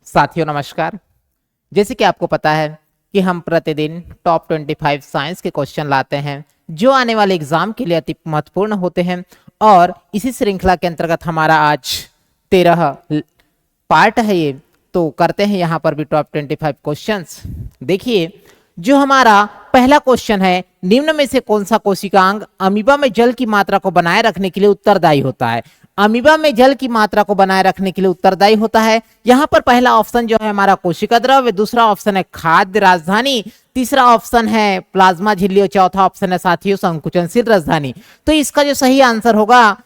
साथियों नमस्कार। जैसे कि आपको पता है कि हम प्रतिदिन टॉप 25 साइंस के क्वेश्चन लाते हैं जो आने वाले एग्जाम के लिए अति महत्वपूर्ण होते हैं और इसी श्रृंखला के अंतर्गत हमारा आज 13 पार्ट है। ये तो करते हैं यहाँ पर भी टॉप 25 क्वेश्चंस। देखिए जो हमारा पहला क्वेश्चन है, निम्न में से कौन सा कोशिकांग अमीबा में जल की मात्रा को बनाए रखने के लिए उत्तरदायी होता है। अमीबा में जल की मात्रा को बनाए रखने के लिए उत्तरदायी होता है। यहाँ पर पहला ऑप्शन जो है हमारा कोशिका द्रव्य, दूसरा ऑप्शन है खाद्य राजधानी, तीसरा ऑप्शन है प्लाज्मा झिल्ली और चौथा ऑप्शन है साथियों संकुचनशील राजधानी। तो इसका जो सही आंसर होगा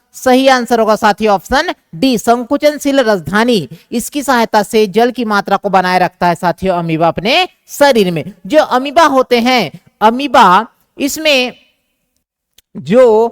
साथियों ऑप्शन डी, संकुचनशील राजधानी। इसकी सहायता से जल की मात्रा को बनाए रखता है साथियों अमीबा अपने शरीर में। जो अमीबा होते हैं, अमीबा इसमें जो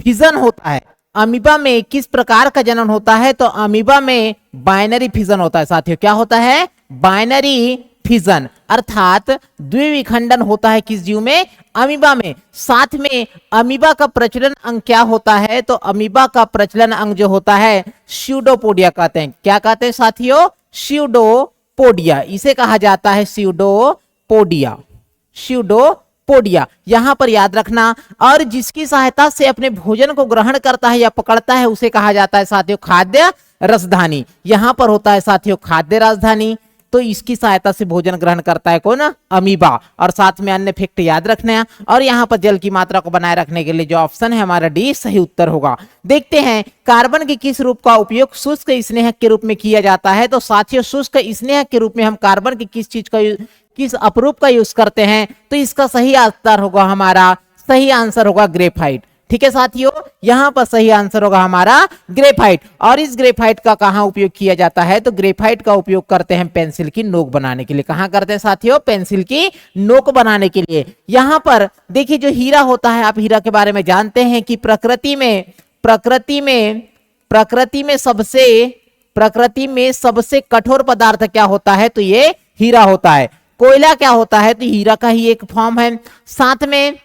फिजन होता है, अमीबा में किस प्रकार का जनन होता है, तो अमीबा में बाइनरी फिजन होता है साथियों। क्या होता है? बाइनरी फिजन, अर्थात द्विविखंडन होता है किस जीव में? अमीबा में। साथ में अमीबा का प्रचलन अंग क्या होता है, तो अमीबा का प्रचलन अंग जो होता है स्यूडोपोडिया कहते हैं। क्या कहते हैं साथियों? स्यूडोपोडिया, इसे कहा जाता है स्यूडोपोडिया। यहां पर याद रखना। और जिसकी सहायता से अपने भोजन को ग्रहण करता है या पकड़ता है उसे कहा जाता है साथियों खाद्य राजधानी। यहां पर होता है साथियों खाद्य राजधानी। तो इसकी सहायता से भोजन ग्रहण करता है कौन? अमीबा। और साथ में अन्य फैक्ट याद रखना है। और यहाँ पर जल की मात्रा को बनाए रखने के लिए जो ऑप्शन है हमारा डी सही उत्तर होगा। देखते हैं कार्बन के किस रूप का उपयोग शुष्क स्नेहक के रूप में किया जाता है। तो साथियों शुष्क स्नेहक के रूप में हम कार्बन की किस अपरूप का यूज करते हैं, तो इसका सही आंसर होगा ग्रेफाइट। ठीक है साथियों, यहां पर सही आंसर होगा हमारा ग्रेफाइट। और इस ग्रेफाइट का कहां उपयोग किया जाता है, तो ग्रेफाइट का उपयोग करते हैं पेंसिल की नोक बनाने के लिए। कहां करते हैं साथियों? पेंसिल की नोक बनाने के लिए। यहां पर देखिए जो हीरा होता है, आप हीरा के बारे में जानते हैं कि प्रकृति में सबसे कठोर पदार्थ क्या होता है, तो ये हीरा होता है। कोयला क्या होता है, तो हीरा का ही एक फॉर्म है। साथ में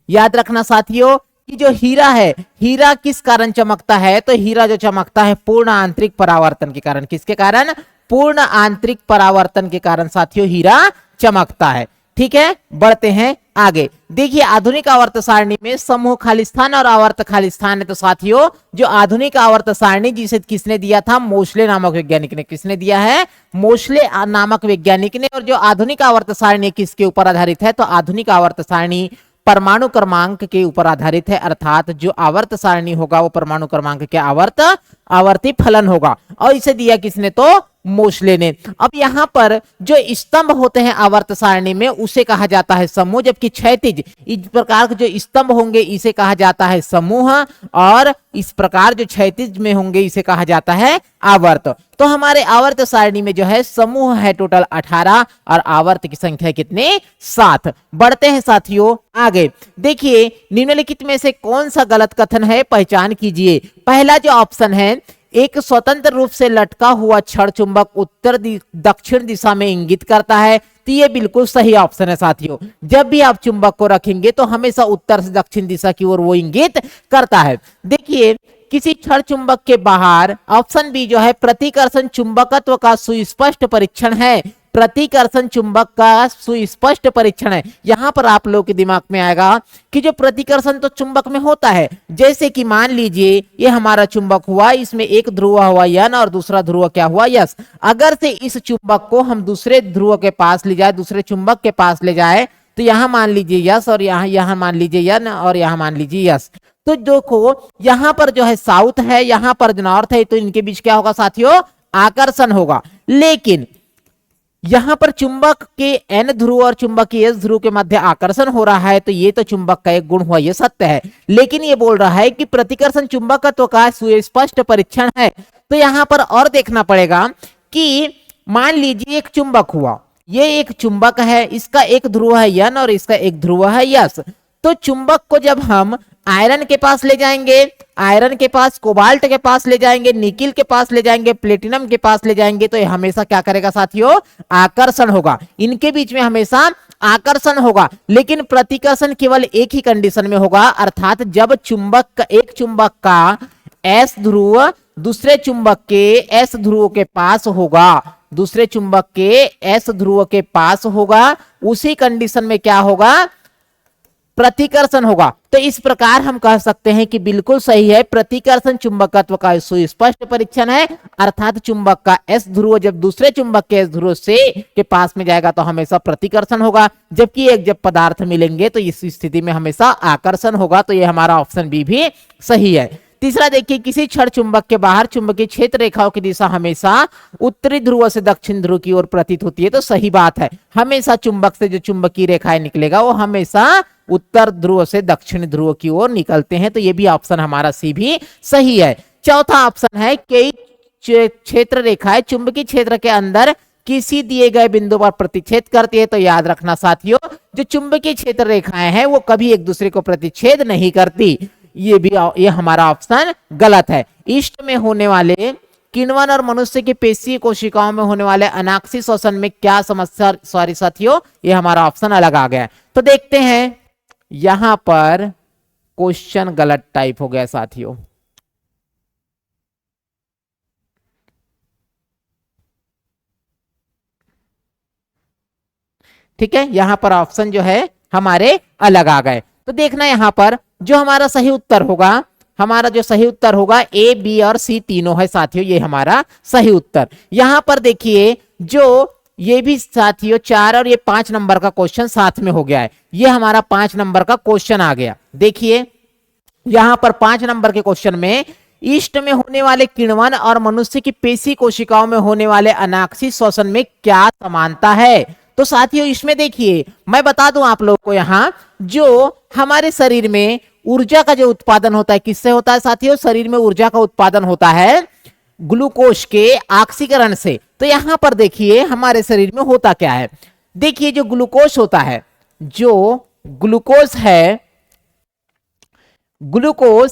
याद रखना साथियों कि जो हीरा है, हीरा किस कारण चमकता है, तो हीरा जो चमकता है पूर्ण आंतरिक परावर्तन के कारण। किसके कारण? पूर्ण आंतरिक परावर्तन के कारण साथियों हीरा चमकता है। ठीक है, बढ़ते हैं आगे। देखिए आधुनिक आवर्त सारणी में समूह खाली स्थान और आवर्त खाली स्थान है। तो साथियों जो आधुनिक आवर्त सारणी जिसे किसने दिया था? मोशले नामक वैज्ञानिक ने। किसने दिया है? मोशले नामक वैज्ञानिक ने। और जो आधुनिक आवर्त सारणी किसके ऊपर आधारित है, तो आधुनिक आवर्त सारणी परमाणु क्रमांक के ऊपर आधारित है। अर्थात जो आवर्त सारणी होगा वो परमाणु क्रमांक के आवर्ती फलन होगा। और इसे दिया किसने? तो मोशले ने। अब यहां पर जो स्तंभ होते हैं आवर्त सारणी में उसे कहा जाता है समूह, जबकि क्षैतिज इस प्रकार के जो स्तंभ होंगे इसे कहा जाता है समूह, और इस प्रकार जो क्षैतिज में होंगे इसे कहा जाता है आवर्त। तो हमारे आवर्त सारणी में जो है समूह है टोटल 18 और आवर्त की संख्या कितने? 7। बढ़ते हैं साथियों आगे। देखिए निम्नलिखित में से कौन सा गलत कथन है, पहचान कीजिए। पहला जो ऑप्शन है, एक स्वतंत्र रूप से लटका हुआ क्षण चुंबक उत्तर दक्षिण दिशा में इंगित करता है। तो ये बिल्कुल सही ऑप्शन है साथियों। जब भी आप चुंबक को रखेंगे तो हमेशा उत्तर से दक्षिण दिशा की ओर वो इंगित करता है। देखिए किसी क्षण चुंबक के बाहर, ऑप्शन बी जो है प्रतिकर्षण चुंबकत्व का सुस्पष्ट परीक्षण है। प्रतिकर्षण चुंबक का सुस्पष्ट परीक्षण है। यहां पर आप लोगों के दिमाग में आएगा कि जो प्रतिकर्षण तो चुंबक में होता है, जैसे कि मान लीजिए ये हमारा चुंबक हुआ, इसमें एक ध्रुव हुआ यन और दूसरा ध्रुव क्या हुआ यस। अगर से इस चुंबक को हम दूसरे ध्रुव के पास ले जाए, दूसरे चुंबक के पास ले जाए, तो यहां मान लीजिए यस और यहां मान लीजिए यन और यहां मान लीजिए यस। तो देखो यहां पर जो है साउथ है, यहां पर नॉर्थ है, तो इनके बीच क्या होगा साथियों? आकर्षण होगा। लेकिन यहां पर चुंबक के एन ध्रुव और चुंबक के एस ध्रुव के मध्य आकर्षण हो रहा है, तो ये तो चुंबक का एक गुण हुआ, ये सत्य है। लेकिन ये बोल रहा है कि प्रतिकर्षण चुंबकत्व का सुस्पष्ट परीक्षण है। तो यहां पर और देखना पड़ेगा कि मान लीजिए एक चुंबक हुआ, ये एक चुंबक है, इसका एक ध्रुव है यन और इसका एक ध्रुव है यस। तो चुंबक को जब हम आयरन के पास ले जाएंगे, आयरन के पास, कोबाल्ट के पास ले जाएंगे, निकिल के पास ले जाएंगे, प्लेटिनम के पास ले जाएंगे, तो ये हमेशा क्या करेगा साथियों? आकर्षण होगा। इनके बीच में हमेशा आकर्षण होगा। लेकिन प्रतिकर्षण केवल एक ही कंडीशन में होगा, अर्थात जब एक चुंबक का एस ध्रुव दूसरे चुंबक के एस ध्रुव के पास होगा, दूसरे चुंबक के एस ध्रुव के पास होगा, उसी कंडीशन में क्या होगा, प्रतिकर्षण होगा। तो इस प्रकार हम कह सकते हैं कि बिल्कुल सही है, प्रतिकर्षण चुंबकत्व का सुस्पष्ट परीक्षण है, अर्थात चुंबक का एस ध्रुव जब दूसरे चुंबक के एस ध्रुव से के पास में जाएगा तो हमेशा प्रतिकर्षण होगा, जबकि एक जब पदार्थ मिलेंगे तो इस स्थिति में हमेशा आकर्षण होगा। तो ये हमारा ऑप्शन बी भी सही है। तीसरा देखिए, किसी क्षण चुंबक के बाहर चुंबकीय क्षेत्र रेखाओं की दिशा हमेशा उत्तरी ध्रुव से दक्षिण ध्रुव की ओर प्रतीत होती है। तो सही बात है, हमेशा चुंबक से जो चुंबकीय रेखाएं निकलेगा वो हमेशा उत्तर ध्रुव से दक्षिण ध्रुव की ओर निकलते हैं। तो ये भी ऑप्शन हमारा सी भी सही है। चौथा ऑप्शन है, कई क्षेत्र रेखाएं चुंबकीय क्षेत्र के अंदर किसी दिए गए बिंदु पर प्रतिच्छेद करती है। तो याद रखना साथियों, जो चुंबकीय क्षेत्र रेखाएं हैं वो कभी एक दूसरे को प्रतिच्छेद नहीं करती। ये हमारा ऑप्शन गलत है। ईस्ट में होने वाले किण्वन और मनुष्य की पेशीय कोशिकाओं में होने वाले अनाक्षी श्वसन में क्या समस्या, सॉरी साथियों, ये हमारा ऑप्शन अलग आ गया। तो देखते हैं, यहां पर क्वेश्चन गलत टाइप हो गया साथियों। ठीक है, यहां पर ऑप्शन जो है हमारे अलग आ गए। तो देखना यहां पर जो हमारा सही उत्तर होगा, हमारा जो सही उत्तर होगा ए, बी और सी तीनों है साथियों, ये हमारा सही उत्तर। यहां पर देखिए, जो ये भी साथियों 4 और ये 5 नंबर का क्वेश्चन साथ में हो गया है, ये हमारा 5 नंबर का क्वेश्चन आ गया। देखिए यहां पर 5 नंबर के क्वेश्चन में ईस्ट में होने वाले किण्वन और मनुष्य की पेशी कोशिकाओं में होने वाले अनाक्षी श्वसन में क्या समानता है। तो साथियों इसमें देखिए, मैं बता दूं आप लोगों को, यहां जो हमारे शरीर में ऊर्जा का जो उत्पादन होता है, किससे होता है साथियों, शरीर में ऊर्जा का उत्पादन होता है ग्लूकोज के ऑक्सीकरण से। तो यहां पर देखिए हमारे शरीर में होता क्या है, देखिए जो ग्लूकोज होता है, जो ग्लूकोज है, ग्लूकोज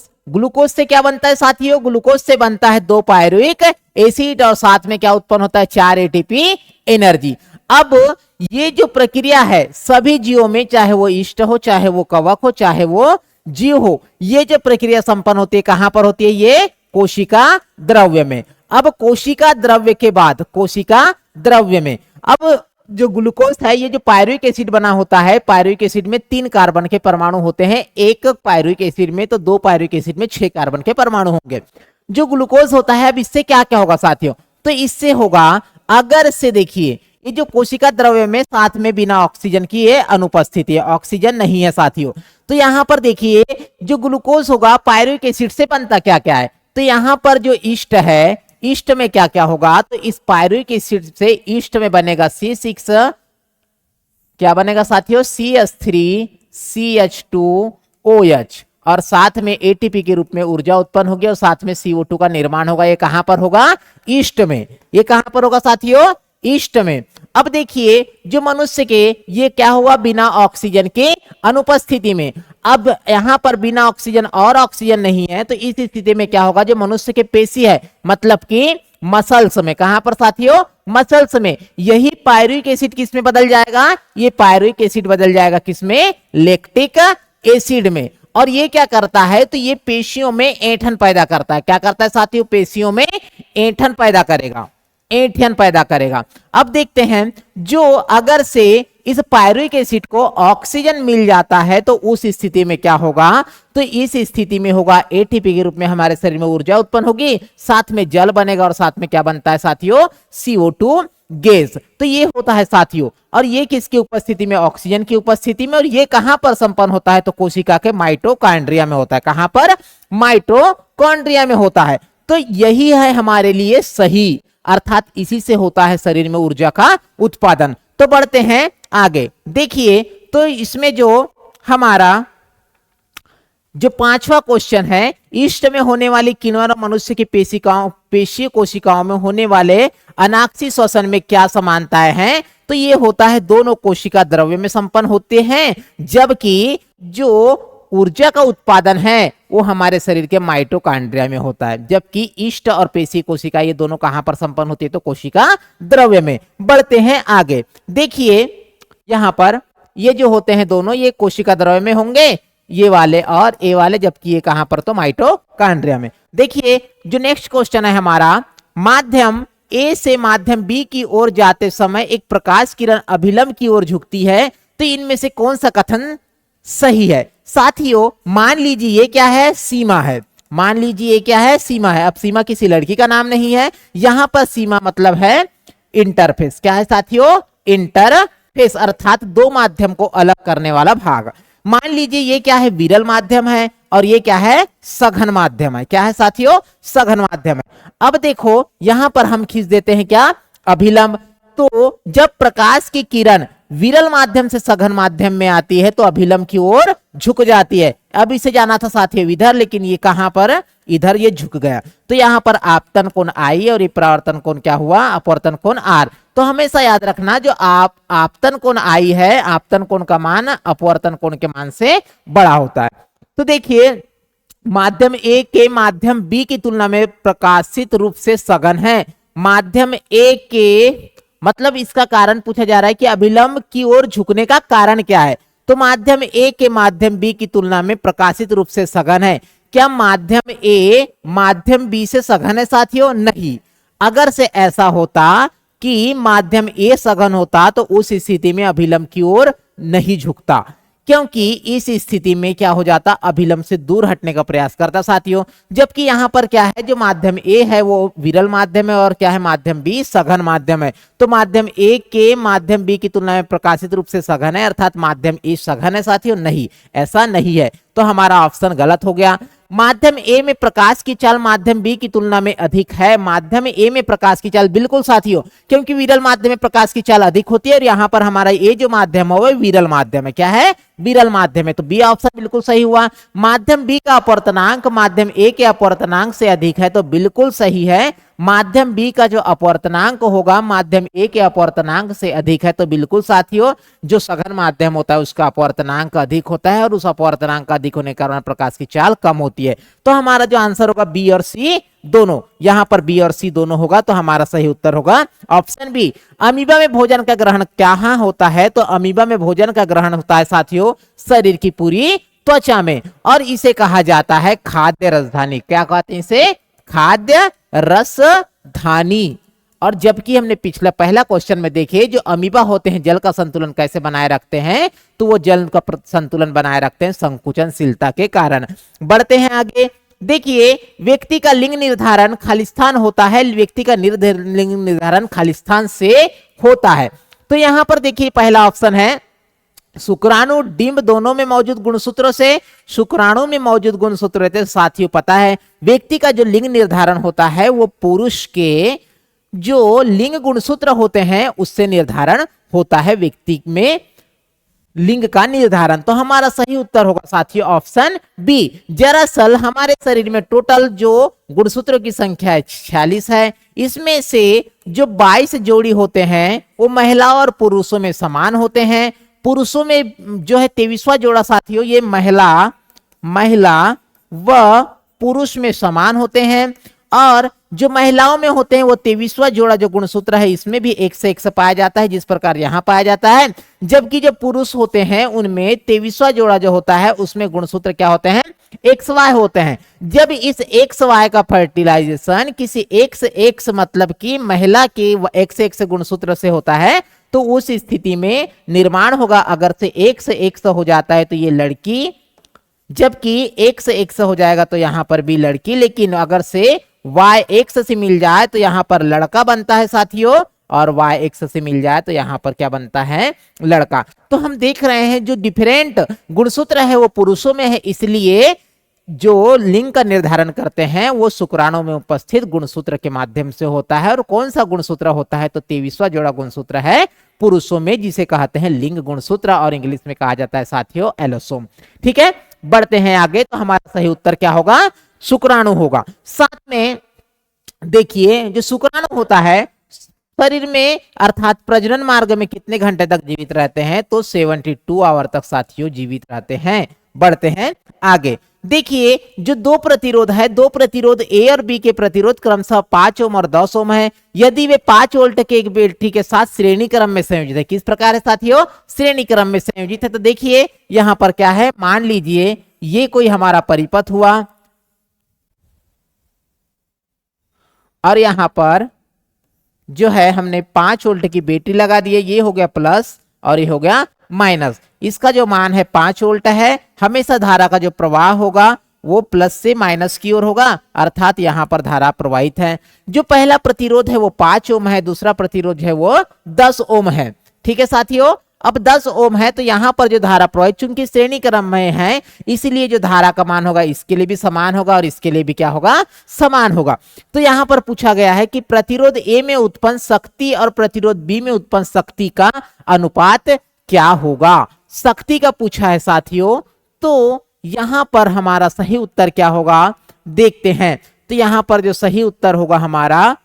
से क्या बनता है साथियों, ग्लूकोज से बनता है 2 पायरुविक एसिड और साथ में क्या उत्पन्न होता है, 4 एटीपी एनर्जी। अब ये जो प्रक्रिया है सभी जीवों में, चाहे वो ईस्ट हो, चाहे वो कवक हो, चाहे वो जीव हो, ये जो प्रक्रिया संपन्न होती है कहां पर होती है, ये कोशिका द्रव्य में। अब कोशिका द्रव्य के बाद, कोशिका द्रव्य में अब जो ग्लूकोज है, ये जो पायरुविक एसिड बना होता है, पायरुविक एसिड में 3 कार्बन के परमाणु होते हैं, एक पायरुविक एसिड में, तो 2 पायरुविक एसिड में 6 कार्बन के परमाणु होंगे। जो ग्लूकोज होता है, अब इससे क्या क्या होगा साथियों, तो इससे होगा, अगर से देखिए ये जो कोशिका द्रव्य में साथ में बिना ऑक्सीजन की ये अनुपस्थिति है, ऑक्सीजन नहीं है साथियों। तो यहां पर देखिए जो ग्लूकोज होगा पायरुविक एसिड से बनता क्या क्या है, तो यहां पर जो ईस्ट है, ईस्ट में क्या क्या होगा, तो इस पायरुविक एसिड से ईस्ट में बनेगा C6, क्या बनेगा साथियों, CH3CH2OH, और साथ में एटीपी के रूप में ऊर्जा उत्पन्न होगी और साथ में CO2 का निर्माण होगा। ये कहां पर होगा, ईस्ट में। ये कहां पर होगा साथियों, ईस्ट में। अब देखिए जो मनुष्य के, ये क्या हुआ, बिना ऑक्सीजन के अनुपस्थिति में। अब यहां पर बिना ऑक्सीजन और ऑक्सीजन नहीं है, तो इस स्थिति में क्या होगा, जो मनुष्य के पेशी है, मतलब कि मसल्स में, कहां पर साथियों, मसल्स में, यही पायरुविक एसिड किस में बदल जाएगा, ये पायरुविक एसिड बदल जाएगा किसमें, लैक्टिक एसिड में। और ये क्या करता है, तो ये पेशियों में ऐंठन पैदा करता है। क्या करता है साथियों, पेशियों में ऐंठन पैदा करेगा, ऐंठन पैदा करेगा। अब देखते हैं, जो अगर से इस पायरुविक एसिड को ऑक्सीजन मिल जाता है तो उस स्थिति में क्या होगा, तो इस स्थिति में होगा एटीपी के रूप में हमारे शरीर में ऊर्जा उत्पन्न होगी, साथ में जल बनेगा और साथ में क्या बनता है साथियों, CO2 गैस। तो ये होता है साथियों, और ये किसकी उपस्थिति में, ऑक्सीजन की उपस्थिति में। और ये कहां पर संपन्न होता है, तो कोशिका के माइटोकॉन्ड्रिया में होता है। कहां पर, माइटोकॉन्ड्रिया में होता है। तो यही है हमारे लिए सही, अर्थात इसी से होता है शरीर में ऊर्जा का उत्पादन। तो बढ़ते हैं आगे, देखिए तो इसमें जो हमारा जो 5वां क्वेश्चन है, ईस्ट में होने वाली किण्वन और मनुष्य की पेशीय कोशिकाओं में होने वाले अनाक्षी श्वसन में क्या समानताएं हैं, तो ये होता है दोनों कोशिका द्रव्य में संपन्न होते हैं, जबकि जो ऊर्जा का उत्पादन है वो हमारे शरीर के माइटोकॉन्ड्रिया में होता है। जबकि ईस्ट और पेशी कोशिका ये दोनों कहां पर संपन्न होती है, तो कोशिका द्रव्य में। बढ़ते हैं आगे, देखिए यहां पर ये जो होते हैं दोनों, ये कोशिका द्रव्य में होंगे, ये वाले और ए वाले, जबकि ये कहां पर, तो माइटोकॉन्ड्रिया में। देखिए जो नेक्स्ट क्वेश्चन है हमारा, माध्यम ए से माध्यम बी की ओर जाते समय एक प्रकाश किरण अभिलंब की ओर झुकती है, तो इनमें से कौन सा कथन सही है। साथियों मान लीजिए ये क्या है, सीमा है, मान लीजिए ये क्या है, सीमा है। अब सीमा किसी लड़की का नाम नहीं है, यहां पर सीमा मतलब है इंटरफेस। क्या है साथियों, इंटरफेस, अर्थात दो माध्यम को अलग करने वाला भाग। मान लीजिए ये क्या है, विरल माध्यम है और ये क्या है, सघन माध्यम है। क्या है साथियों, सघन माध्यम है। अब देखो यहां पर हम खींच देते हैं क्या, अभिलंब। तो जब प्रकाश की किरण विरल माध्यम से सघन माध्यम में आती है तो अभिलंब की ओर झुक जाती है। अब इसे जाना था साथियों इधर, लेकिन ये कहां पर, इधर ये झुक गया। तो यहां पर आपतन कोण आई और ये परावर्तन कोण क्या हुआ, अपवर्तन कोण आर। तो हमेशा याद रखना जो आपतन कोण आई है, आपतन कोण का मान अपवर्तन कोण के मान से बड़ा होता है। तो देखिए माध्यम ए के माध्यम बी की तुलना में प्रकाशित रूप से सघन है। माध्यम ए के मतलब इसका कारण पूछा जा रहा है कि अभिलंब की ओर झुकने का कारण क्या है। तो माध्यम ए के माध्यम बी की तुलना में प्रकाशित रूप से सघन है। क्या माध्यम ए माध्यम बी से सघन है साथियों, नहीं। अगर से ऐसा होता कि माध्यम ए सघन होता तो उस स्थिति में अभिलंब की ओर नहीं झुकता, क्योंकि इस स्थिति में क्या हो जाता, अभिलंब से दूर हटने का प्रयास करता साथियों। जबकि यहां पर क्या है, जो माध्यम ए है वो विरल माध्यम है और क्या है, माध्यम बी सघन माध्यम है। तो माध्यम ए के माध्यम बी की तुलना में प्रकाशित रूप से सघन है, अर्थात माध्यम ए सघन है साथियों, नहीं, ऐसा नहीं है। तो हमारा ऑप्शन गलत हो गया। माध्यम ए में प्रकाश की चाल माध्यम बी की तुलना में अधिक है। माध्यम ए में प्रकाश की चाल, बिल्कुल साथियों, क्योंकि विरल माध्यम में प्रकाश की चाल अधिक होती है और यहां पर हमारा ये जो माध्यम है वो विरल माध्यम है। क्या है, विरल माध्यम है। तो बी ऑप्शन बिल्कुल सही हुआ। माध्यम बी का अपवर्तनांक माध्यम ए के अपवर्तनांक से अधिक है, तो बिल्कुल सही है। माध्यम बी का जो अपवर्तनांक होगा माध्यम ए के अपवर्तनांक से अधिक है, तो बिल्कुल साथियों जो सघन माध्यम होता है उसका अपवर्तनांक अधिक होता है और उस अपवर्तनांक का अधिक होने के कारण प्रकाश की चाल कम होती है। तो हमारा जो आंसर होगा बी और सी दोनों, यहां पर बी और सी दोनों होगा। तो हमारा सही उत्तर होगा ऑप्शन बी। अमीबा में भोजन का ग्रहण कहां होता है, तो अमीबा में भोजन का ग्रहण होता है साथियों शरीर की पूरी त्वचा में, और इसे कहा जाता है खाद्य राजधानी। क्या कहते हैं इसे, खाद्य रसधानी। और जबकि हमने पिछला पहला क्वेश्चन में देखे जो अमीबा होते हैं जल का संतुलन कैसे बनाए रखते हैं, तो वो जल का संतुलन बनाए रखते हैं संकुचनशीलता के कारण। बढ़ते हैं आगे। देखिए व्यक्ति का लिंग निर्धारण खालिस्तान होता है, व्यक्ति का लिंग निर्धारण खालिस्तान से होता है। तो यहां पर देखिए पहला ऑप्शन है शुक्राणु डिंब दोनों में मौजूद गुणसूत्रों से। शुक्राणु में मौजूद गुणसूत्र रहते हैं साथियों, पता है व्यक्ति का जो लिंग निर्धारण होता है वो पुरुष के जो लिंग गुणसूत्र होते हैं उससे निर्धारण होता है व्यक्ति में लिंग का निर्धारण। तो हमारा सही उत्तर होगा साथियों ऑप्शन बी। दरअसल हमारे शरीर में टोटल जो गुणसूत्रों की संख्या 46 है, इसमें से जो 22 जोड़ी होते हैं वो महिला और पुरुषों में समान होते हैं। पुरुषों में जो है 23वां जोड़ा साथियों ये महिला व पुरुष में समान होते हैं, और जो महिलाओं में होते हैं वो 23वां जोड़ा जो गुणसूत्र है इसमें भी 1 से 1 पाया जाता है, जिस प्रकार यहां पाया जाता है। जबकि जो पुरुष होते हैं उनमें 23वां जोड़ा जो होता है उसमें गुणसूत्र क्या होते हैं, XY होते हैं। जब इस XY का फर्टिलाइजेशन किसी X मतलब कि महिला के X गुणसूत्र से होता है, तो उस स्थिति में निर्माण होगा। अगर से X हो जाता है तो ये लड़की, जबकि X हो जाएगा तो यहां पर भी लड़की। लेकिन अगर से Y X से मिल जाए तो यहां पर लड़का बनता है साथियों, और Y X से मिल जाए तो यहां पर क्या बनता है, लड़का। तो हम देख रहे हैं जो डिफरेंट गुणसूत्र है वो पुरुषों में है, इसलिए जो लिंग का निर्धारण करते हैं वो शुक्राणु में उपस्थित गुणसूत्र के माध्यम से होता है। और कौन सा गुणसूत्र होता है, तो 23वां जोड़ा गुणसूत्र है पुरुषों में, जिसे कहते हैं लिंग गुणसूत्र और इंग्लिश में कहा जाता है साथियों एलोसोम। ठीक है, बढ़ते हैं आगे। तो हमारा सही उत्तर क्या होगा, शुक्राणु होगा। साथ में देखिए जो शुक्राणु होता है शरीर में अर्थात प्रजनन मार्ग में कितने घंटे तक जीवित रहते हैं, तो 72 आवर तक साथियों जीवित रहते हैं। बढ़ते हैं आगे। देखिए जो दो प्रतिरोध है, दो प्रतिरोध ए और बी के प्रतिरोध क्रमशः 5 ओम और 10 ओम है। यदि वे 5 वोल्ट के एक बैटरी के साथ श्रेणी क्रम में संयोजित है, किस प्रकार है साथियों, श्रेणी क्रम में संयोजित है, तो देखिए यहां पर क्या है, मान लीजिए ये कोई हमारा परिपथ हुआ और यहां पर जो है हमने 5 वोल्ट की बैटरी लगा दी है, ये हो गया प्लस और ये हो गया माइनस। इसका जो मान है 5 वोल्ट है, हमेशा धारा का जो प्रवाह होगा वो प्लस से माइनस की ओर होगा, अर्थात यहां पर धारा प्रवाहित है। जो पहला प्रतिरोध है वो 5 ओम है, दूसरा प्रतिरोध है वो 10 ओम है। ठीक है साथियों, अब 10 ओम है तो यहां पर जो धारा प्रवाहित, चूंकि श्रेणी क्रम में है इसलिए जो धारा का मान होगा इसके लिए भी समान होगा और इसके लिए भी क्या होगा, समान होगा। तो यहां पर पूछा गया है कि प्रतिरोध ए में उत्पन्न शक्ति और प्रतिरोध बी में उत्पन्न शक्ति का अनुपात क्या होगा, शक्ति का पूछा है साथियों। तो यहां पर हमारा सही उत्तर क्या होगा देखते हैं। तो यहां पर जो सही उत्तर होगा हमारा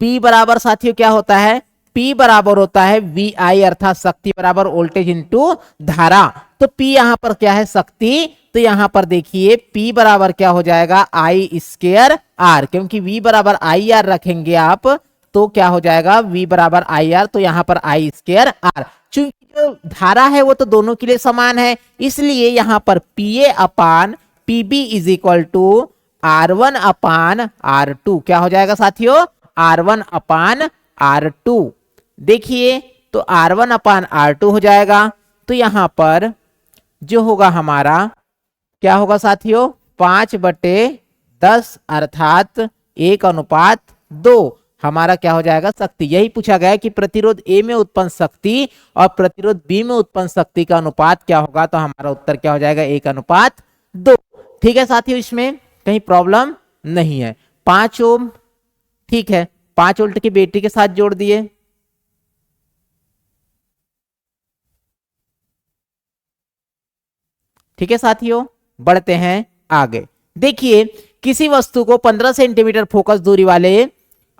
P बराबर साथियों क्या होता है, P बराबर होता है VI अर्थात शक्ति बराबर वोल्टेज इंटू धारा। तो P यहां पर क्या है, शक्ति, तो यहां पर देखिए P बराबर क्या हो जाएगा I स्क्वायर R, क्योंकि V बराबर IR रखेंगे आप तो क्या हो जाएगा V बराबर IR, तो यहां पर I स्क्वायर R। चूंकि जो धारा है वो तो दोनों के लिए समान है, इसलिए यहां पर PA upon PB is equal to R1 upon R2 क्या हो जाएगा साथियों, R1 अपान R2। देखिए तो R1 अपान R2 हो जाएगा। तो यहां पर जो होगा हमारा क्या होगा साथियों, 5/10 अर्थात 1:2 हमारा क्या हो जाएगा, शक्ति। यही पूछा गया है कि प्रतिरोध ए में उत्पन्न शक्ति और प्रतिरोध बी में उत्पन्न शक्ति का अनुपात क्या होगा, तो हमारा उत्तर क्या हो जाएगा 1:2। ठीक है साथियों, इसमें कहीं प्रॉब्लम नहीं है। 5 ओम ठीक है, 5 वोल्ट की बैटरी के साथ जोड़ दिए। ठीक है साथियों, बढ़ते हैं आगे। देखिए किसी वस्तु को 15 सेंटीमीटर फोकस दूरी वाले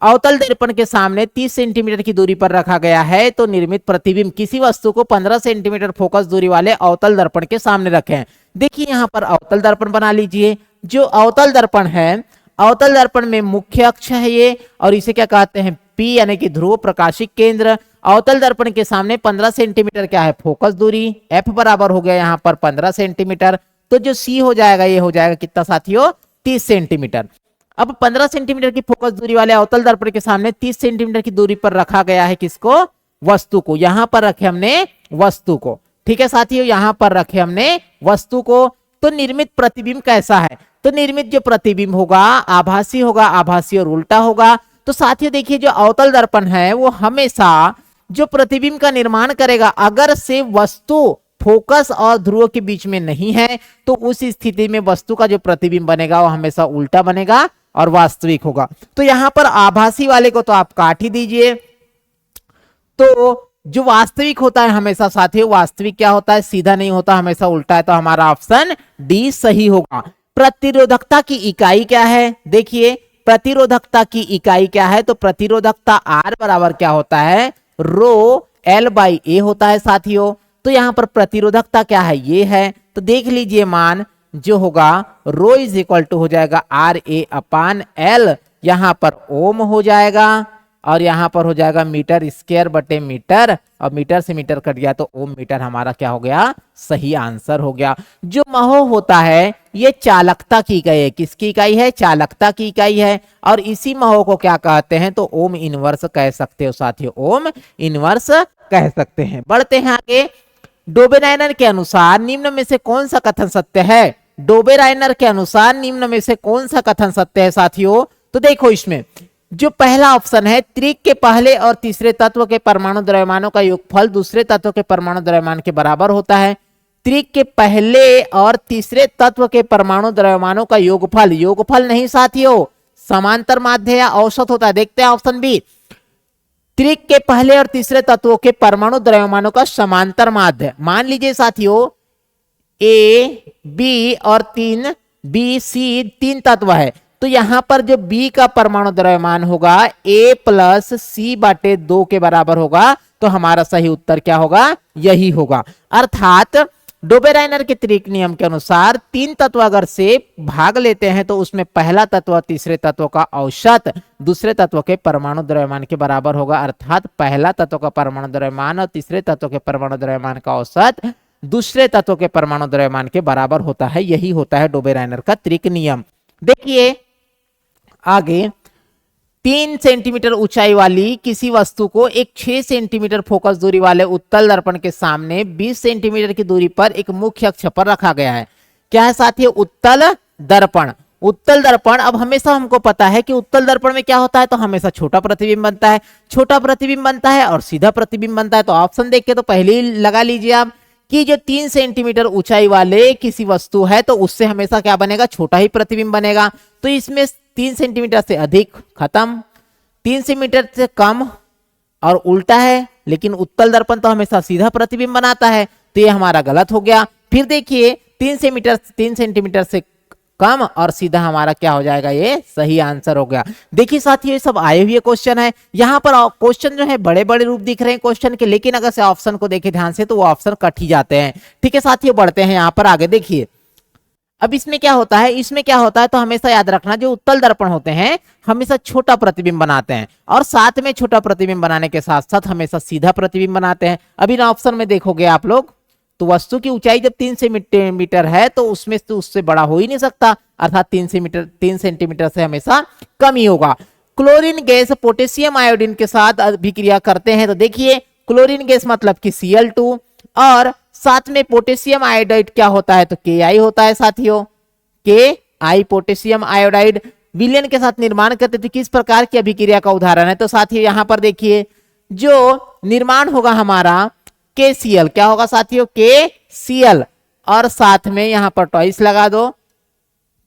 अवतल दर्पण के सामने 30 सेंटीमीटर की दूरी पर रखा गया है, तो निर्मित प्रतिबिंब, किसी वस्तु को 15 सेंटीमीटर फोकस दूरी वाले अवतल दर्पण के सामने रखें। देखिए यहां पर अवतल दर्पण बना लीजिए। जो अवतल दर्पण है, अवतल दर्पण में मुख्य अक्ष है ये, और इसे क्या कहते हैं P यानी कि ध्रुव प्रकाशिक केंद्र। अवतल दर्पण के सामने 15 सेंटीमीटर क्या है फोकस दूरी, F बराबर हो गया यहाँ पर 15 सेंटीमीटर। तो जो C हो जाएगा ये हो जाएगा कितना साथियों, 30 सेंटीमीटर। अब 15 सेंटीमीटर की फोकस दूरी वाले अवतल दर्पण के सामने 30 सेंटीमीटर की दूरी पर रखा गया है किसको, वस्तु को। यहां पर रखे हमने वस्तु को। ठीक है साथियों, यहां पर रखे हमने वस्तु को। तो निर्मित प्रतिबिंब कैसा है, तो निर्मित जो प्रतिबिंब होगा आभासी होगा, आभासी और उल्टा होगा। तो साथियों देखिए जो अवतल दर्पण है वो हमेशा जो प्रतिबिंब का निर्माण करेगा, अगर से वस्तु फोकस और ध्रुव के बीच में नहीं है तो उस स्थिति में वस्तु का जो प्रतिबिंब बनेगा वो हमेशा उल्टा बनेगा और वास्तविक होगा। तो यहां पर आभासी वाले को तो आप काट ही दीजिए। तो जो वास्तविक होता है हमेशा साथियों, वास्तविक क्या होता है, सीधा नहीं होता, हमेशा उल्टा है। तो हमारा ऑप्शन डी सही होगा। प्रतिरोधकता की इकाई क्या है, देखिए प्रतिरोधकता की इकाई क्या है, तो प्रतिरोधकता R बराबर क्या होता है, रो L/A होता है साथियों। तो यहां पर प्रतिरोधकता क्या है, ये है। तो देख लीजिए मान जो होगा रो इज इक्वल टू हो जाएगा RA अपान L, यहां पर ओम हो जाएगा और यहां पर हो जाएगा मीटर स्क्वायर बटे मीटर, और मीटर से मीटर कट गया तो ओम मीटर हमारा क्या हो गया, सही आंसर हो गया। जो महो होता है ये चालकता की इकाई है, किसकी इकाई है, चालकता की इकाई है। और इसी महो को क्या कहते हैं, तो ओम इनवर्स कह सकते हो साथियों, ओम इनवर्स कह सकते हैं। बढ़ते हैं आगे। डोबेराइनर के अनुसार निम्न में से कौन सा कथन सत्य है, डोबेराइनर के अनुसार निम्न में से कौन सा कथन सत्य है साथियों। तो देखो इसमें जो पहला ऑप्शन है, त्रिक के पहले और तीसरे तत्व के परमाणु द्रव्यमानों का योगफल दूसरे तत्व के परमाणु द्रव्यमान के बराबर होता है। त्रिक के पहले और तीसरे तत्व के परमाणु द्रव्यमानों का योगफल, योगफल नहीं साथियों, समांतर माध्य या औसत होता है। देखते हैं ऑप्शन बी, त्रिक के पहले और तीसरे तत्वों के परमाणु द्रव्यमानों का समांतर माध्य। मान लीजिए साथियों ए बी और बी सी तीन तत्व है, तो यहां पर जो बी का परमाणु द्रव्यमान होगा A प्लस सी बाटे 2 के बराबर होगा। तो हमारा सही उत्तर क्या होगा, यही होगा। अर्थात डोबेराइनर के त्रिक नियम के अनुसार तीन तत्व अगर से भाग लेते हैं तो उसमें पहला तत्व तीसरे तत्व का औसत दूसरे तत्व के परमाणु द्रव्यमान के बराबर होगा। अर्थात पहला तत्व का परमाणु द्रव्यमान और तीसरे तत्व के परमाणु द्रव्यमान का औसत दूसरे तत्व के परमाणु द्रव्यमान के बराबर होता है। यही होता है डोबेराइनर का त्रिक नियम। देखिए आगे, 3 सेंटीमीटर ऊंचाई वाली किसी वस्तु को एक 6 सेंटीमीटर फोकस दूरी वाले उत्तल दर्पण के सामने 20 सेंटीमीटर की दूरी पर एक मुख्य अक्ष पर रखा गया है। क्या है साथियों? उत्तल दर्पण। उत्तल दर्पण, अब हमेशा हमको पता है कि उत्तल दर्पण में क्या होता है, तो हमेशा छोटा प्रतिबिंब बनता है, छोटा प्रतिबिंब बनता है और सीधा प्रतिबिंब बनता है। तो ऑप्शन देख के तो पहले ही लगा लीजिए आप कि जो 3 सेंटीमीटर ऊंचाई वाले किसी वस्तु है तो उससे हमेशा क्या बनेगा? छोटा ही प्रतिबिंब बनेगा। तो इसमें 3 सेंटीमीटर से अधिक खत्म, 3 सेंटीमीटर से कम और उल्टा है, लेकिन उत्तल दर्पण तो हमेशा सीधा प्रतिबिंब बनाता है, तो ये हमारा गलत हो गया। फिर देखिए 3 सेंटीमीटर से कम और सीधा हमारा क्या हो जाएगा? ये सही आंसर हो गया। देखिए साथियों, ये सब आए हुए क्वेश्चन है। यहाँ पर क्वेश्चन जो है बड़े बड़े रूप दिख रहे हैं क्वेश्चन के, लेकिन अगर से ऑप्शन को देखें ध्यान से तो वो ऑप्शन कट ही जाते हैं। ठीक है साथियों, बढ़ते हैं यहाँ पर आगे। देखिए अब इसमें क्या होता है, तो हमेशा याद रखना जो उत्तल दर्पण होते हैं हमेशा छोटा प्रतिबिंब बनाते हैं और साथ में छोटा प्रतिबिंब बनाने के साथ साथ हमेशा सीधा प्रतिबिंब बनाते हैं। अभी ना ऑप्शन में देखोगे आप लोग तो वस्तु की ऊंचाई जब 3 सेंटीमीटर है तो उसमें से उससे बड़ा हो ही नहीं सकता, अर्थात 3 सेंटीमीटर से हमेशा कम ही होगा। क्लोरीन गैस पोटेशियम आयोडीन के साथ अभिक्रिया करते हैं, तो देखिए क्लोरीन गैस मतलब कि Cl2 और साथ में पोटेशियम आयोडाइड क्या होता है? तो Ki होता है साथियों, Ki पोटेशियम आयोडाइड विलयन के साथ निर्माण करते थे। किस प्रकार की अभिक्रिया का उदाहरण है? तो साथियों यहाँ पर देखिए जो निर्माण होगा हमारा KCl, क्या होगा साथियों? KCl और साथ में यहाँ पर टॉइस लगा दो,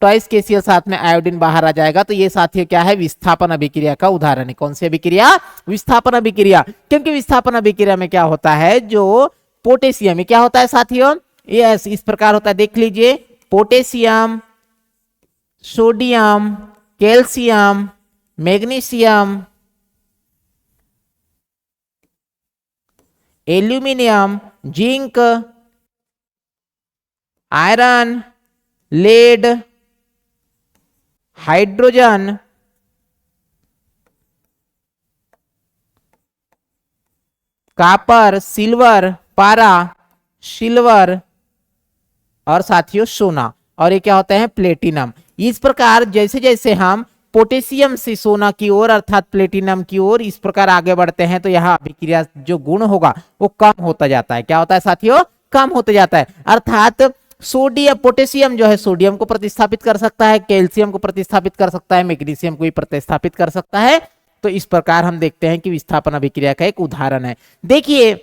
टॉइस KCl साथ में आयोडीन बाहर आ जाएगा। तो ये साथियों क्या है? विस्थापन अभिक्रिया का उदाहरण है। कौन सी अभिक्रिया? विस्थापन अभिक्रिया। क्योंकि विस्थापन अभिक्रिया में क्या होता है, जो पोटेशियम में क्या होता है साथियों? यस, इस प्रकार होता है, देख लीजिए, potassium, sodium, calcium, magnesium, aluminium, zinc, iron, lead, hydrogen, copper, silver, पारा, सिल्वर और साथियों सोना, और ये क्या होते हैं? प्लेटिनम। इस प्रकार जैसे जैसे हम पोटेशियम से सोना की ओर अर्थात प्लेटिनम की ओर इस प्रकार आगे बढ़ते हैं तो यहाँ अभिक्रिया जो गुण होगा वो कम होता जाता है। क्या होता है साथियों? कम होते जाता है। अर्थात सोडियम, पोटेशियम जो है सोडियम को प्रतिस्थापित कर सकता है, कैल्शियम को प्रतिस्थापित कर सकता है, मैग्नीशियम को भी प्रतिस्थापित कर सकता है। तो इस प्रकार हम देखते हैं कि विस्थापन अभिक्रिया का एक उदाहरण है। देखिए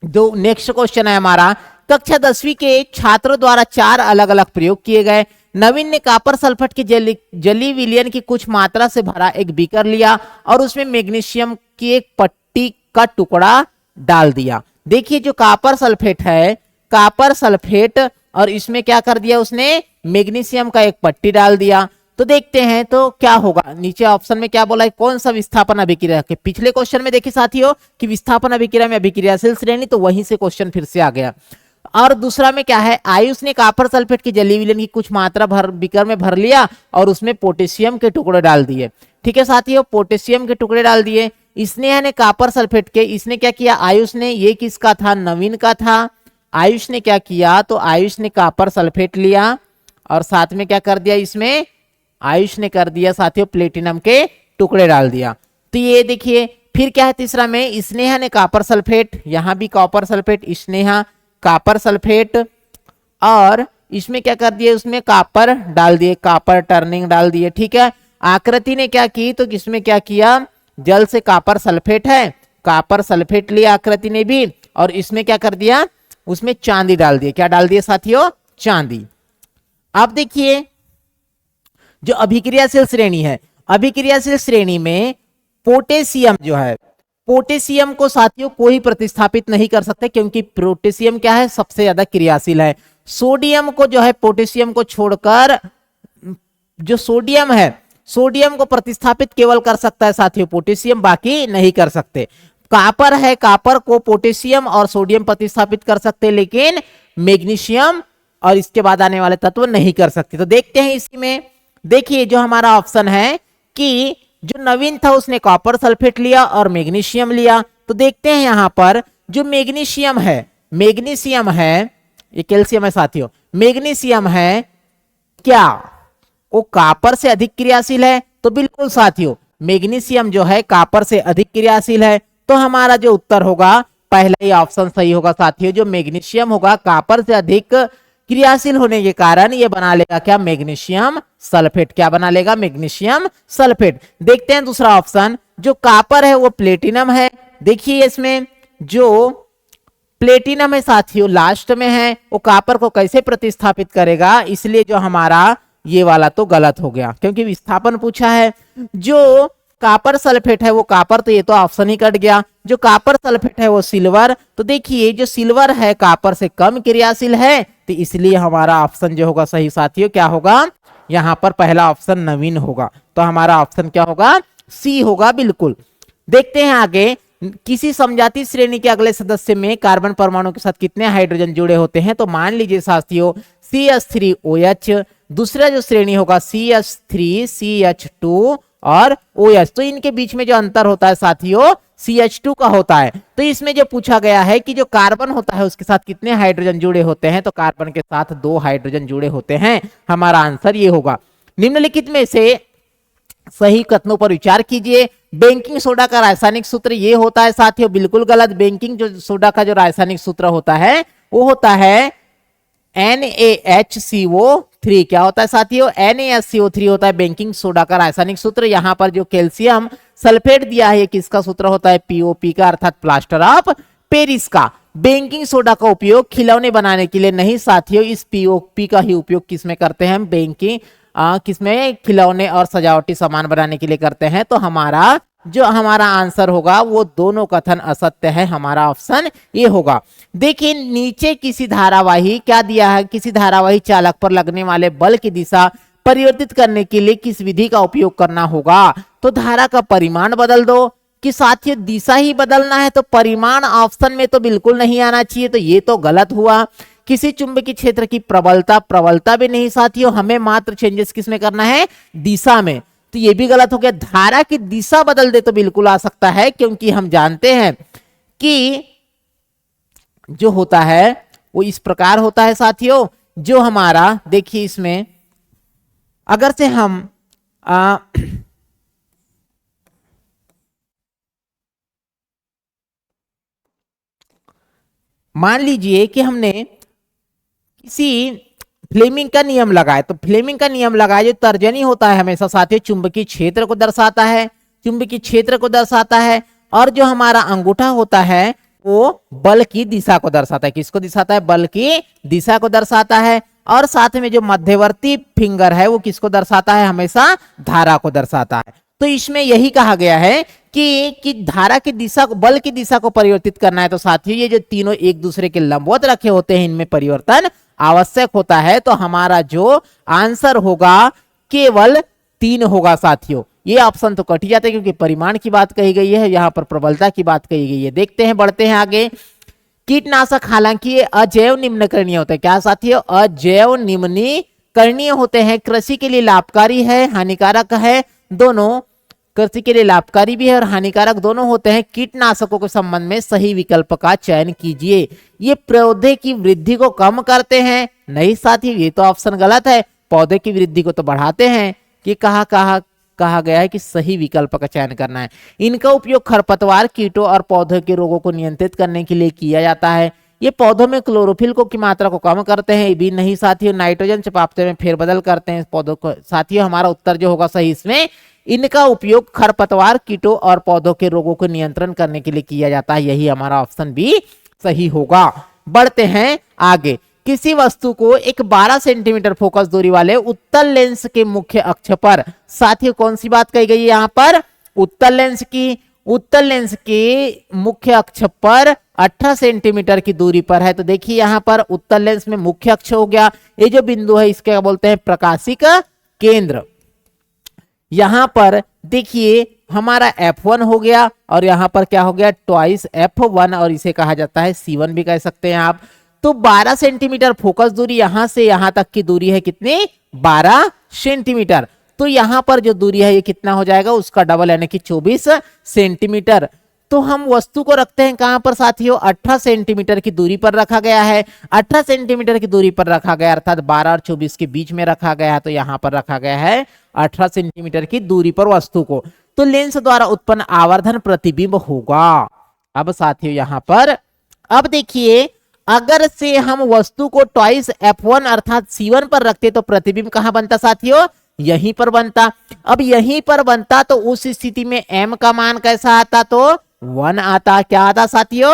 जो नेक्स्ट क्वेश्चन है हमारा, कक्षा 10वीं के छात्रों द्वारा 4 अलग अलग प्रयोग किए गए। नवीन ने कॉपर सल्फेट की जली विलयन की कुछ मात्रा से भरा एक बीकर लिया और उसमें मैग्नीशियम की एक पट्टी का टुकड़ा डाल दिया। देखिए जो कॉपर सल्फेट है, कॉपर सल्फेट, और इसमें क्या कर दिया उसने? मैग्नीशियम का एक पट्टी डाल दिया। तो देखते हैं तो क्या होगा। नीचे ऑप्शन में क्या बोला है? कौन सा विस्थापन अभिक्रिया के? पिछले क्वेश्चन में देखिए साथियों कि विस्थापन अभिक्रिया में अभिक्रियाशील श्रेणी, तो वहीं से क्वेश्चन फिर से आ गया। और दूसरा में क्या है? आयुष ने कॉपर सल्फेट की जली विलयन की कुछ मात्रा बीकर में भर लिया और उसमें पोटेशियम के टुकड़े डाल दिए। ठीक है साथियों, पोटेशियम के टुकड़े डाल दिए। स्नेहा ने कॉपर सल्फेट के, इसने क्या किया? आयुष ने, ये किसका था? नवीन का था। आयुष ने क्या किया? तो आयुष ने कॉपर सल्फेट लिया और साथ में क्या कर दिया? इसमें आयुष ने कर दिया साथियों प्लेटिनम के टुकड़े डाल दिया। तो ये देखिए फिर क्या है तीसरा में? स्नेहा ने कॉपर सल्फेट, यहां भी copper sulphate, Sneha copper sulphate, और इसमें क्या कर दिया? उसमें कॉपर डाल दिए, कॉपर टर्निंग डाल दिए। ठीक है, आकृति ने क्या की? तो इसमें क्या किया? जल से कॉपर सल्फेट है, कॉपर सल्फेट लिया आकृति ने भी, और इसमें क्या कर दिया? उसमें चांदी डाल दिए। क्या डाल दिए साथियों? चांदी। अब देखिए जो अभिक्रियाशील श्रेणी है, अभिक्रियाशील श्रेणी में पोटेशियम जो है, पोटेशियम को साथियों कोई प्रतिस्थापित नहीं कर सकते क्योंकि पोटेशियम क्या है? सबसे ज्यादा क्रियाशील है। सोडियम को जो है, पोटेशियम को छोड़कर जो सोडियम है, सोडियम को प्रतिस्थापित केवल कर सकता है साथियों पोटेशियम, बाकी नहीं कर सकते। कापर है, कापर को पोटेशियम और सोडियम प्रतिस्थापित कर सकते हैं, लेकिन मैग्नीशियम और इसके बाद आने वाले तत्व नहीं कर सकते। तो देखते हैं इसी में, देखिए जो हमारा ऑप्शन है कि जो नवीन था उसने कॉपर सल्फेट लिया और मैग्नीशियम लिया। तो देखते हैं यहां पर जो मैग्नीशियम है, ये कैल्शियम है साथियों, मैग्नीशियम है क्या वो कॉपर से अधिक क्रियाशील है? तो बिल्कुल साथियों, मैग्नीशियम जो है कॉपर से अधिक क्रियाशील है। तो हमारा जो उत्तर होगा पहला ही ऑप्शन सही होगा साथियों, जो मैग्नीशियम होगा कॉपर से अधिक क्रियाशील होने के कारण ये बना लेगा क्या? Magnesium sulphate. क्या बना लेगा? Magnesium sulphate. देखते हैं दूसरा ऑप्शन, जो कॉपर है वो प्लेटिनम है। देखिए इसमें जो प्लेटिनम है साथियों लास्ट में है, वो कॉपर को कैसे प्रतिस्थापित करेगा? इसलिए जो हमारा ये वाला तो गलत हो गया, क्योंकि विस्थापन पूछा है। जो कॉपर सल्फेट है वो कॉपर, तो ये तो ऑप्शन ही कट गया। जो कॉपर सल्फेट है वो सिल्वर। तो देखिए जो सिल्वर है कॉपर से कम क्रियाशील है, तो इसलिए हमारा ऑप्शन जो होगा सही साथियों क्या होगा? यहां पर पहला ऑप्शन नवीन होगा। तो हमारा ऑप्शन क्या होगा? सी होगा बिल्कुल। देखते हैं आगे, किसी समजातीय श्रेणी के अगले सदस्य में कार्बन परमाणु के साथ कितने हाइड्रोजन जुड़े होते हैं? तो मान लीजिए साथियों CH3OH, दूसरा जो श्रेणी होगा CH3, CH2 और OH। तो इनके बीच में जो अंतर होता है साथियों CH2 का होता है। तो इसमें जो पूछा गया है कि जो कार्बन होता है उसके साथ कितने हाइड्रोजन जुड़े होते हैं? तो कार्बन के साथ 2 हाइड्रोजन जुड़े होते हैं। हमारा आंसर ये होगा। निम्नलिखित में से सही कथनों पर विचार कीजिए। बेकिंग सोडा का रासायनिक सूत्र ये होता है साथियों, बिल्कुल गलत। बेकिंग जो सोडा का जो रासायनिक सूत्र होता है वो होता है NaHCO3। क्या होता है साथियों? NaHCO3 होता है बेकिंग सोडा का रासायनिक सूत्र। यहां पर जो कैल्शियम सल्फेट दिया है किसका सूत्र होता है? POP का, अर्थात प्लास्टर ऑफ पेरिस का। बेकिंग सोडा का उपयोग खिलौने बनाने के लिए नहीं साथियों, इस POP का ही उपयोग किसमें करते हैं? हम बेकिंग किसमें? खिलौने और सजावटी सामान बनाने के लिए करते हैं। तो हमारा जो हमारा आंसर होगा वो दोनों कथन असत्य है। हमारा ऑप्शन ये होगा। देखिए नीचे किसी धारावाही क्या दिया है? किसी धारावाही चालक पर लगने वाले बल की दिशा परिवर्तित करने के लिए किस विधि का उपयोग करना होगा? तो धारा का परिमाण बदल दो, कि साथियों दिशा ही बदलना है, तो परिमाण ऑप्शन में तो बिल्कुल नहीं आना चाहिए। तो ये तो गलत हुआ। किसी चुंबकीय क्षेत्र की प्रबलता भी नहीं साथियों, हमें मात्र चेंजेस किसमें करना है? दिशा में। तो ये भी गलत हो गया। धारा की दिशा बदल दे तो बिल्कुल आ सकता है, क्योंकि हम जानते हैं कि जो होता है वो इस प्रकार होता है साथियों। जो हमारा देखिए इसमें अगर से हम मान लीजिए कि हमने किसी फ्लेमिंग का नियम लगाए, तो फ्लेमिंग का नियम लगाए जो तर्जनी होता है हमेशा साथियों चुंबकीय क्षेत्र को दर्शाता है, चुंबकीय क्षेत्र को दर्शाता है। और जो हमारा अंगूठा होता है वो बल की दिशा को दर्शाता है। किसको दर्शाता है? बल की दिशा को दर्शाता है। और साथ में जो मध्यवर्ती फिंगर है वो किसको दर्शाता है? हमेशा धारा को दर्शाता है। तो इसमें यही कहा गया है कि धारा की दिशा को, बल की दिशा को परिवर्तित करना है। तो साथियों ये जो तीनों एक दूसरे के लंबवत रखे होते हैं इनमें परिवर्तन आवश्यक होता है। तो हमारा जो आंसर होगा केवल 3 होगा साथियों। ये ऑप्शन तो कट जाता है क्योंकि परिमाण की बात कही गई है, यहाँ पर प्रबलता की बात कही गई है। देखते हैं, बढ़ते हैं आगे। कीटनाशक हालांकि ये अजैव निम्नकरणीय होते हैं। क्या साथियों? अजैव निम्नीकरणीय होते हैं। कृषि के लिए लाभकारी है, हानिकारक है, दोनों। कृषि के लिए लाभकारी भी है और हानिकारक दोनों होते हैं। कीटनाशकों के संबंध में सही विकल्प का चयन कीजिए। ये पौधे की वृद्धि को कम करते हैं? नहीं साथियों, ये तो ऑप्शन गलत है। पौधे की वृद्धि को तो बढ़ाते हैं। कि कहा गया है कि सही विकल्प का चयन करना है। इनका उपयोग खरपतवार, कीटों और पौधों के रोगों को नियंत्रित करने के लिए किया जाता है। ये पौधों में क्लोरोफिल की मात्रा को कम करते हैं? ये भी नहीं साथियों। नाइट्रोजन चपावते में फेरबदल करते हैं पौधों को। साथियों हमारा उत्तर जो होगा सही इसमें, इनका उपयोग खरपतवार, कीटों और पौधों के रोगों को नियंत्रण करने के लिए किया जाता है। यही हमारा ऑप्शन भी सही होगा। बढ़ते हैं आगे। किसी वस्तु को एक 12 सेंटीमीटर फोकस दूरी वाले उत्तल लेंस के मुख्य अक्ष पर, साथियों कौन सी बात कही गई है यहाँ पर? उत्तल लेंस की। उत्तल लेंस के मुख्य अक्ष पर 18 सेंटीमीटर की दूरी पर है। तो देखिए यहाँ पर उत्तल लेंस में मुख्य अक्ष हो गया। ये जो बिंदु है इसके क्या बोलते हैं? प्रकाशिक केंद्र। यहां पर देखिए हमारा F1 हो गया और यहाँ पर क्या हो गया ट्वाइस F1 और इसे कहा जाता है C1 भी कह सकते हैं आप। तो 12 सेंटीमीटर फोकस दूरी, यहां से यहां तक की दूरी है कितनी 12 सेंटीमीटर। तो यहां पर जो दूरी है ये कितना हो जाएगा उसका डबल यानी कि 24 सेंटीमीटर। तो हम वस्तु को रखते हैं कहां पर साथियों 18 सेंटीमीटर की दूरी पर रखा गया है। 18 सेंटीमीटर की दूरी पर रखा गया अर्थात 12 और 24 के बीच में रखा गया है। तो यहां पर रखा गया है 18 सेंटीमीटर की दूरी पर वस्तु को। तो लेंस द्वारा उत्पन्न आवर्धन प्रतिबिंब होगा। अब साथियों यहां पर अब देखिए अगर से हम वस्तु को ट्वाइस F1 अर्थात C1 पर रखते तो प्रतिबिंब कहां बनता साथियों यहीं पर बनता। अब यहीं पर बनता तो उस स्थिति में m का मान कैसा आता तो 1 आता। क्या आता साथियों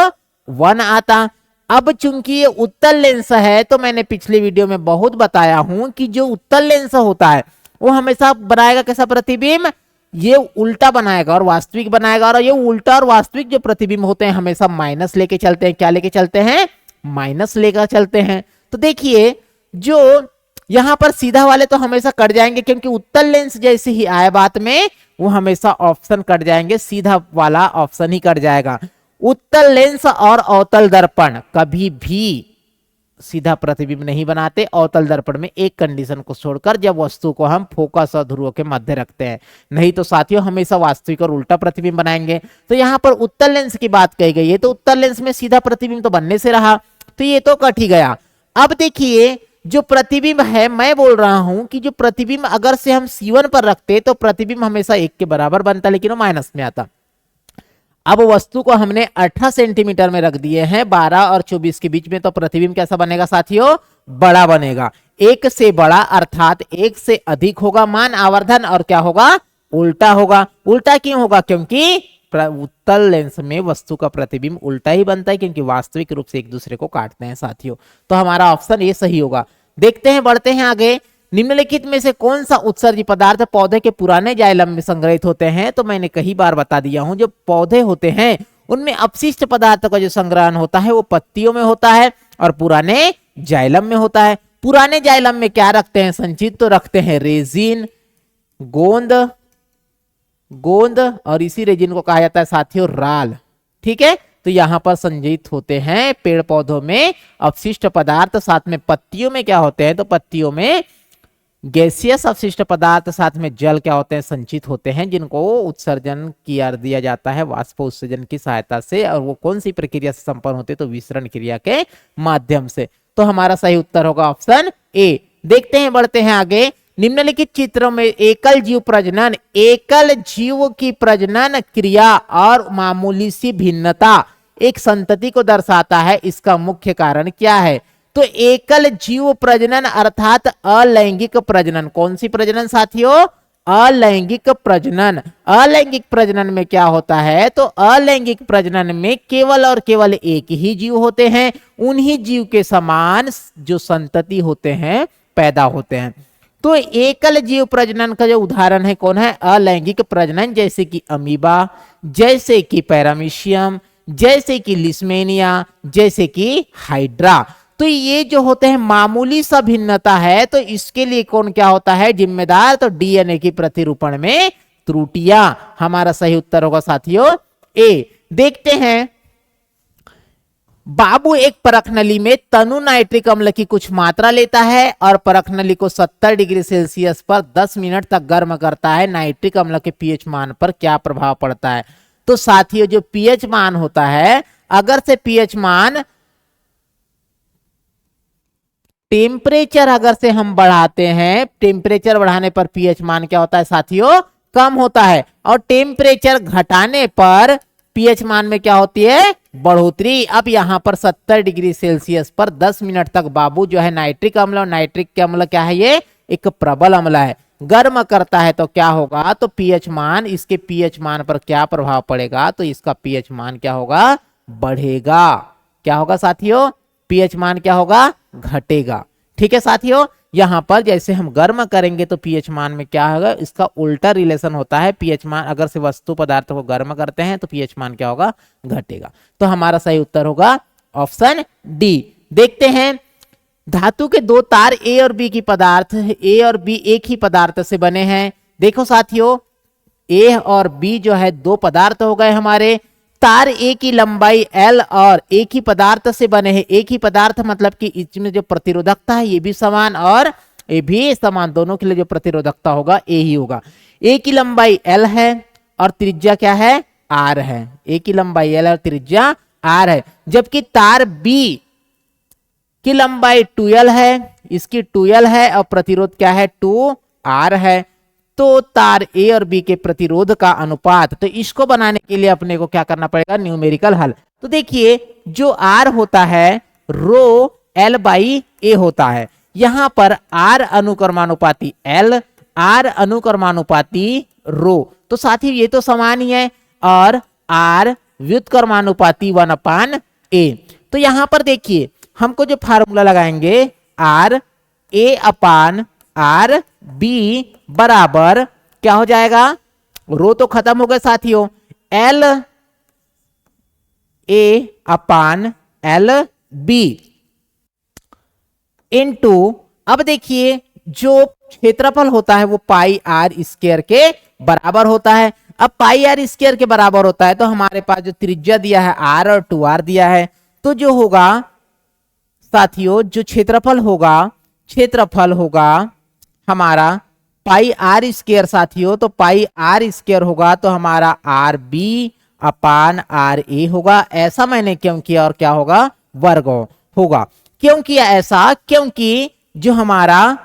1 आता। अब चूंकि ये उत्तल लेंस है तो मैंने पिछले वीडियो में बहुत बताया हूं कि जो उत्तल लेंस होता है वो हमेशा बनाएगा कैसा प्रतिबिंब ये उल्टा बनाएगा और वास्तविक बनाएगा। और ये उल्टा और वास्तविक जो प्रतिबिंब होते हैं हमेशा माइनस लेके चलते हैं। क्या लेके चलते हैं माइनस लेकर चलते हैं। तो देखिए जो यहां पर सीधा वाले तो हमेशा कट जाएंगे क्योंकि उत्तल लेंस जैसे ही आए बात में वो हमेशा ऑप्शन कट जाएंगे, सीधा वाला ऑप्शन ही कट जाएगा। उत्तल लेंस और अवतल दर्पण कभी भी सीधा प्रतिबिंब नहीं बनाते अवतल दर्पण में एक कंडीशन को छोड़कर, जब वस्तु को हम फोकस और ध्रुवों के मध्य रखते हैं, नहीं तो साथियों हमेशा वास्तविक और उल्टा प्रतिबिंब बनाएंगे। तो यहां पर उत्तल लेंस की बात कही गई है तो उत्तल लेंस में सीधा प्रतिबिंब तो बनने से रहा तो ये तो कट ही गया। अब देखिए जो प्रतिबिंब है मैं बोल रहा हूं कि जो प्रतिबिंब अगर से हम C1 पर रखते तो प्रतिबिंब हमेशा 1 के बराबर बनता लेकिन वो माइनस में आता। अब वस्तु को हमने 18 सेंटीमीटर में रख दिए हैं 12 और 24 के बीच में तो प्रतिबिंब कैसा बनेगा साथियों बड़ा बनेगा। 1 से बड़ा अर्थात 1 से अधिक होगा मान आवर्धन और क्या होगा उल्टा होगा। उल्टा क्यों होगा क्योंकि उत्तल लेंस में वस्तु का प्रतिबिंब उल्टा ही बनता है क्योंकि वास्तविक रूप से एक दूसरे को काटते हैं साथियों। तो हमारा ऑप्शन ये सही होगा। देखते हैं बढ़ते हैं आगे। निम्नलिखित में से कौन सा उत्सर्जी पदार्थ पौधे के पुराने जाइलम में संग्रहित होते हैं। तो मैंने कई बार बता दिया हूं जो पौधे होते हैं उनमें अपशिष्ट पदार्थों का जो संग्रहण होता है वो पत्तियों में होता है और पुराने जाइलम में होता है। पुराने जाइलम में क्या रखते हैं संचित तो रखते हैं रेजिन गोंद और इसी रेजिन को कहा जाता है साथियों राल। ठीक है तो यहां पर संचित होते हैं पेड़ पौधों में अपशिष्ट पदार्थ, साथ में पत्तियों में क्या होते हैं तो पत्तियों में गैसियस अपशिष्ट पदार्थ, साथ में जल क्या होते हैं संचित होते हैं जिनको उत्सर्जन किया दिया जाता है वाष्प उत्सर्जन की सहायता से। और वो कौन सी प्रक्रिया से संपन्न होते तो विसरण क्रिया के माध्यम से। तो हमारा सही उत्तर होगा ऑप्शन ए। देखते हैं बढ़ते हैं आगे। निम्नलिखित चित्रों में एकल जीव की प्रजनन क्रिया और मामूली सी भिन्नता एक संतति को दर्शाता है, इसका मुख्य कारण क्या है। तो एकल जीव प्रजनन अर्थात अलैंगिक प्रजनन। कौन सी प्रजनन साथियों अलैंगिक प्रजनन। अलैंगिक प्रजनन में क्या होता है तो अलैंगिक प्रजनन में केवल और केवल एक ही जीव होते हैं, उन्हीं जीव के समान जो संतति होते हैं पैदा होते हैं। तो एकल जीव प्रजनन का जो उदाहरण है कौन है अलैंगिक प्रजनन, जैसे कि अमीबा, जैसे कि पैरामीशियम, जैसे कि लिस्मेनिया, जैसे कि हाइड्रा। तो ये जो होते हैं मामूली सा भिन्नता है तो इसके लिए कौन क्या होता है जिम्मेदार तो डीएनए की प्रतिरूपण में त्रुटियां। हमारा सही उत्तर होगा साथियों ए। देखते हैं बाबू एक परखनली में तनु नाइट्रिक अम्ल की कुछ मात्रा लेता है और परखनली को 70 डिग्री सेल्सियस पर 10 मिनट तक गर्म करता है। नाइट्रिक अम्ल के पीएच मान पर क्या प्रभाव पड़ता है। तो साथियों जो पीएच मान होता है अगर से पीएच मान टेम्परेचर अगर से हम बढ़ाते हैं, टेम्परेचर बढ़ाने पर पीएच मान क्या होता है साथियों कम होता है और टेम्परेचर घटाने पर पीएच मान में क्या होती है बढ़ोतरी। अब यहां पर 70 डिग्री सेल्सियस पर 10 मिनट तक बाबू जो है नाइट्रिक अम्ल, और नाइट्रिक अम्ल क्या है ये एक प्रबल अम्ल है, गर्म करता है तो क्या होगा तो पीएच मान, इसके पीएच मान पर क्या प्रभाव पड़ेगा तो इसका पीएच मान क्या होगा बढ़ेगा। क्या होगा साथियों पीएच मान क्या होगा घटेगा। ठीक है साथियों यहां पर जैसे हम गर्म करेंगे तो पीएच मान में क्या होगा इसका उल्टा रिलेशन होता है। पीएच मान अगर से वस्तु पदार्थ को गर्म करते हैं तो पीएच मान क्या होगा घटेगा। तो हमारा सही उत्तर होगा ऑप्शन डी। देखते हैं धातु के दो तार ए और बी की पदार्थ ए और बी एक ही पदार्थ से बने हैं। देखो साथियों ए और बी जो है दो पदार्थ हो गए हमारे। तार ए की लंबाई एल और एक ही पदार्थ से बने हैं। एक ही पदार्थ मतलब कि इसमें जो प्रतिरोधकता है ये भी समान और ये भी समान, दोनों के लिए जो प्रतिरोधकता होगा ए ही होगा। ए की लंबाई एल है और त्रिज्या क्या है, आर है। ए की लंबाई एल और त्रिज्या आर है। जबकि तार बी की लंबाई 2L है, इसकी 2L है और प्रतिरोध क्या है 2R है। तो तार ए और बी के प्रतिरोध का अनुपात, तो इसको बनाने के लिए अपने को क्या करना पड़ेगा, न्यूमेरिकल हल। तो देखिए जो R होता है रो L बाई ए होता है। यहां पर R अनुक्रमानुपाती L, R अनुक्रमानुपाती रो, तो साथ ही ये तो समान ही है, और R व्युत्क्रमानुपाती 1/a। तो यहां पर देखिए हमको जो फार्मूला लगाएंगे R A upon R B बराबर क्या हो जाएगा, रो तो खत्म हो गए साथियों, L A upon L B into, अब देखिए जो क्षेत्रफल होता है वो पाई आर स्क्वायर के बराबर होता है। अब पाई आर स्क्वायर के बराबर होता है तो हमारे पास जो त्रिज्या दिया है आर और 2R दिया है, तो जो होगा साथियों जो क्षेत्रफल होगा हमारा पाई आर स्क्वायर साथियों, तो पाई आर स्क्वायर होगा तो हमारा R B upon R A होगा। ऐसा मैंने क्यों किया और क्या होगा, वर्ग होगा। क्यों किया ऐसा, क्योंकि जो हमारा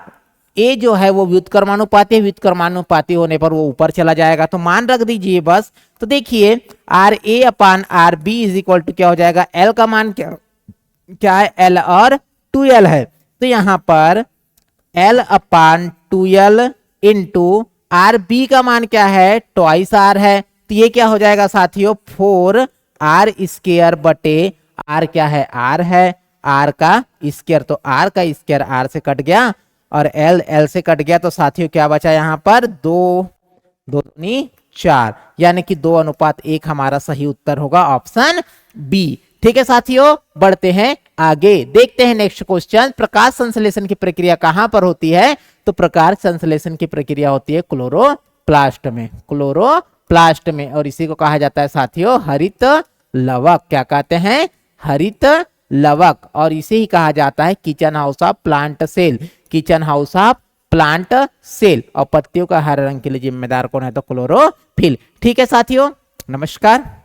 ए जो है वो व्युत्क्रमानुपाती है, व्युत्क्रमानुपाती होने पर वो ऊपर चला जाएगा, तो मान रख दीजिए बस। तो देखिए R A upon R B is equal to क्या हो जाएगा, एल का मान क्या है, एल और 2L है, तो यहां पर L अपान 2L इंटू आर बी का मान क्या है, ट्वाइस आर है, तो ये क्या हो जाएगा साथियों 4R स्क्वायर बटे आर क्या है, आर है, आर का स्क्वायर, तो आर का स्क्वायर आर से कट गया और एल से कट गया, तो साथियों क्या बचा यहाँ पर 2×4, यानी कि 2:1 हमारा सही उत्तर होगा ऑप्शन बी। ठीक है साथियों, बढ़ते हैं आगे, देखते हैं नेक्स्ट क्वेश्चन। प्रकाश संश्लेषण की प्रक्रिया कहां पर होती है, तो प्रकाश संश्लेषण की प्रक्रिया होती है क्लोरोप्लास्ट में, क्लोरोप्लास्ट में, और इसी को कहा जाता है साथियों हरित लवक। क्या कहते हैं, हरित लवक, और इसे ही कहा जाता है kitchen house of plant cell, kitchen house of plant cell. और पत्तियों का हरे रंग के लिए जिम्मेदार कौन है, तो क्लोरोफिल। ठीक है साथियों, नमस्कार।